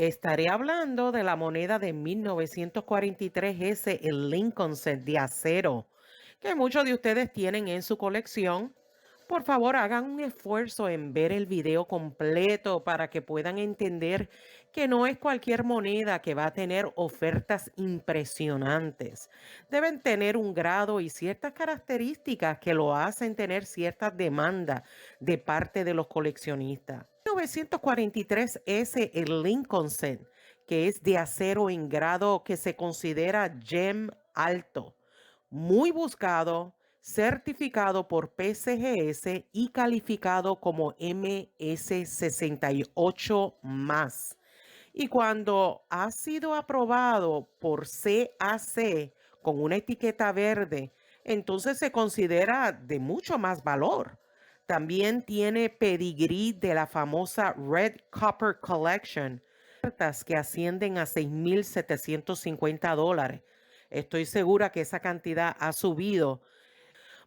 Estaré hablando de la moneda de 1943S, el Lincoln Cent de acero, que muchos de ustedes tienen en su colección. Por favor, hagan un esfuerzo en ver el video completo para que puedan entender que no es cualquier moneda que va a tener ofertas impresionantes. Deben tener un grado y ciertas características que lo hacen tener ciertas demandas de parte de los coleccionistas. 1943S, el Lincoln Cent, que es de acero en grado que se considera gem alto, muy buscado, certificado por PCGS y calificado como MS68 más. Y cuando ha sido aprobado por CAC con una etiqueta verde, entonces se considera de mucho más valor. También tiene pedigrí de la famosa Red Copper Collection, que ascienden a $6,750. Estoy segura que esa cantidad ha subido.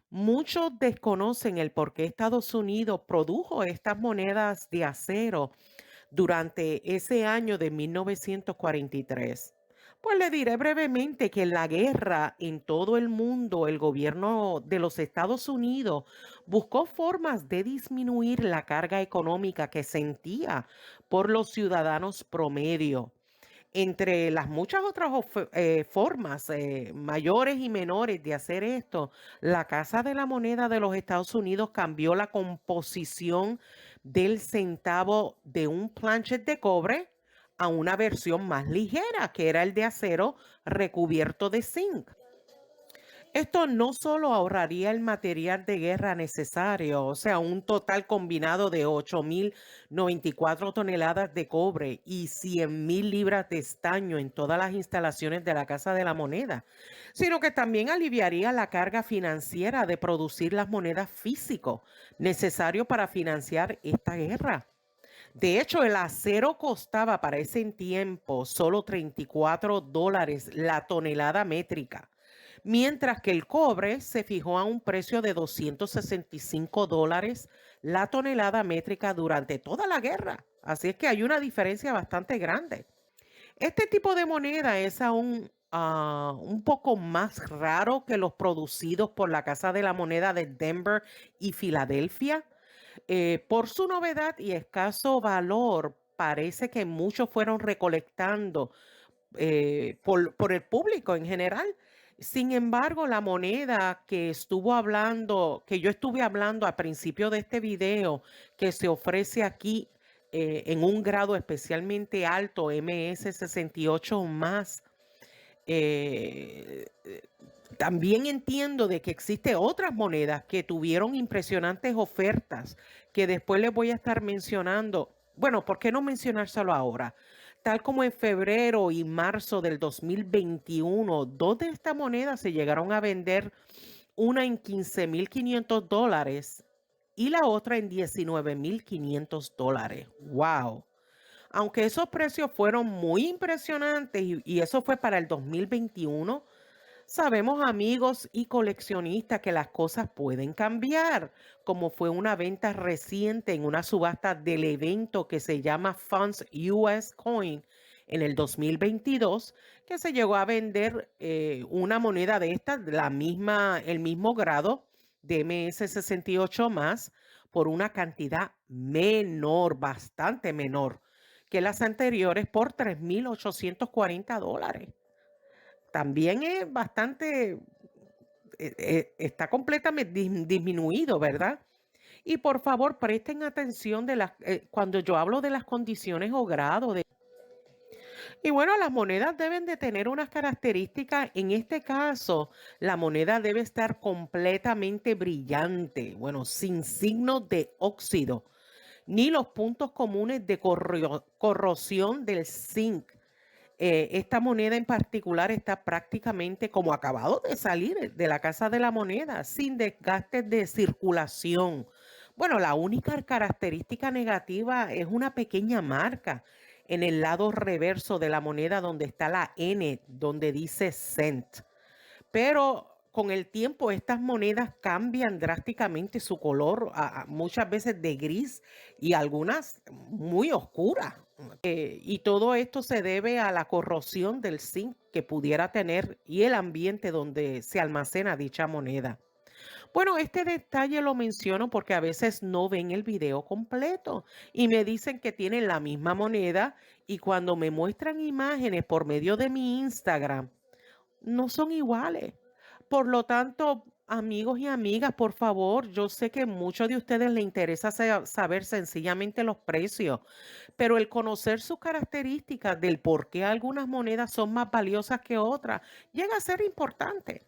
Muchos desconocen el por qué Estados Unidos produjo estas monedas de acero durante ese año de 1943. Pues le diré brevemente que en la guerra en todo el mundo, el gobierno de los Estados Unidos buscó formas de disminuir la carga económica que sentía por los ciudadanos promedio. Entre las muchas otras formas mayores y menores de hacer esto, la Casa de la Moneda de los Estados Unidos cambió la composición del centavo de un planchet de cobre a una versión más ligera, que era el de acero recubierto de zinc. Esto no solo ahorraría el material de guerra necesario, o sea, un total combinado de 8,094 toneladas de cobre y 100,000 libras de estaño en todas las instalaciones de la Casa de la Moneda, sino que también aliviaría la carga financiera de producir las monedas físicas necesarias para financiar esta guerra. De hecho, el acero costaba para ese tiempo solo $34 la tonelada métrica, mientras que el cobre se fijó a un precio de $265 la tonelada métrica durante toda la guerra. Así es que hay una diferencia bastante grande. Este tipo de moneda es aún un poco más raro que los producidos por la Casa de la Moneda de Denver y Filadelfia. Por su novedad y escaso valor, parece que muchos fueron recolectando por el público en general. Sin embargo, la moneda que yo estuve hablando al principio de este video, que se ofrece aquí en un grado especialmente alto, MS68 más, eh, eh, también entiendo de que existen otras monedas que tuvieron impresionantes ofertas que después les voy a estar mencionando. Bueno, ¿por qué no mencionárselo ahora? Tal como en febrero y marzo del 2021, dos de estas monedas se llegaron a vender, una en $15,500 y la otra en $19,500. ¡Wow! Aunque esos precios fueron muy impresionantes y eso fue para el 2021, sabemos, amigos y coleccionistas, que las cosas pueden cambiar, como fue una venta reciente en una subasta del evento que se llama Funds US Coin en el 2022, que se llegó a vender una moneda de estas, el mismo grado de MS68 más, por una cantidad menor, bastante menor que las anteriores, por $3,840. También es bastante, está completamente disminuido, ¿verdad? Y por favor, presten atención cuando yo hablo de las condiciones o grado. Y bueno, las monedas deben de tener unas características. En este caso, la moneda debe estar completamente brillante, bueno, sin signos de óxido, ni los puntos comunes de corrosión del zinc. Esta moneda en particular está prácticamente como acabado de salir de la Casa de la Moneda, sin desgastes de circulación. Bueno, la única característica negativa es una pequeña marca en el lado reverso de la moneda donde está la N, donde dice cent. Pero con el tiempo estas monedas cambian drásticamente su color, muchas veces de gris y algunas muy oscuras. Y todo esto se debe a la corrosión del zinc que pudiera tener y el ambiente donde se almacena dicha moneda. Bueno, este detalle lo menciono porque a veces no ven el video completo y me dicen que tienen la misma moneda y cuando me muestran imágenes por medio de mi Instagram, no son iguales. Por lo tanto, amigos y amigas, por favor, yo sé que muchos de ustedes les interesa saber sencillamente los precios, pero el conocer sus características del por qué algunas monedas son más valiosas que otras llega a ser importante.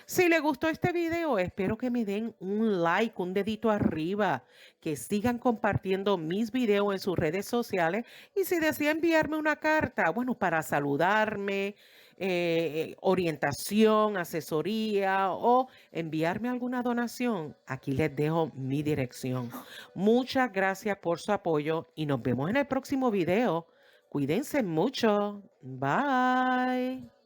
Si les gustó este video, espero que me den un like, un dedito arriba, que sigan compartiendo mis videos en sus redes sociales y si desean enviarme una carta, bueno, para saludarme, orientación, asesoría o enviarme alguna donación, aquí les dejo mi dirección. Muchas gracias por su apoyo y nos vemos en el próximo video. Cuídense mucho. Bye.